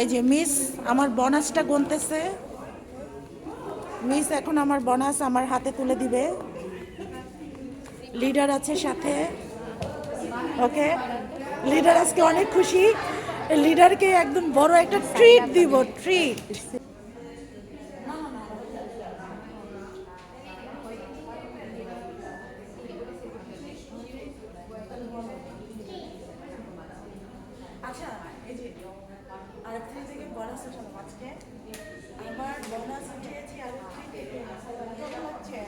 এই যে মিস আমার বোনাসটা গুনতেছে। মিস এখন আমার বোনাস আমার হাতে তুলে দিবে। লিডার আছে সাথে। ওকে, লিডার আজকে অনেক খুশি। লিডারকে একদম বড় একটা ট্রিট দিব, ট্রিট। আচ্ছা, এই যে আরেকটি থেকে বোনাস উঠালাম আজকে। আমার বোনাস উঠিয়েছি আরেকটি থেকে। কত হচ্ছে?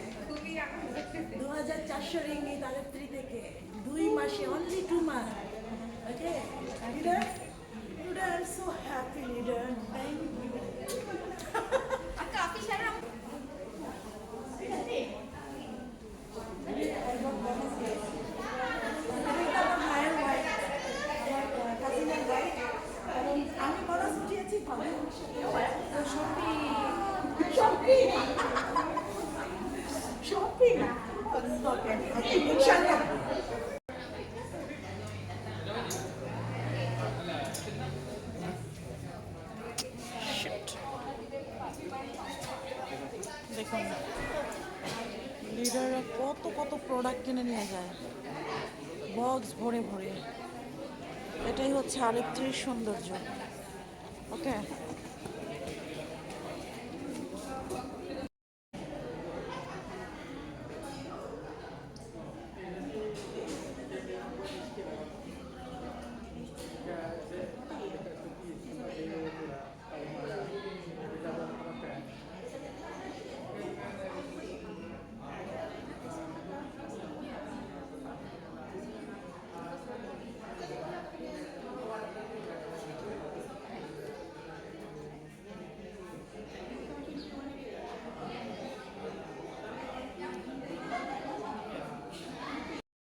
2400 রিঙ্গিত আরেকটি থেকে। 2 মাসে, অনলি 2 মাস। Okay, leader, leader I am so happy leader. Thank you. আমি বোনাস উঠিয়েছি ভাবে শপিং শপিং ওকে ইনশাআল্লাহ। দেখুন লিডাররা কত কত প্রোডাক্ট কিনে নিয়ে যায়, বক্স ভরে ভরে। এটাই হচ্ছে আরেকটির সৌন্দর্য। ওকে।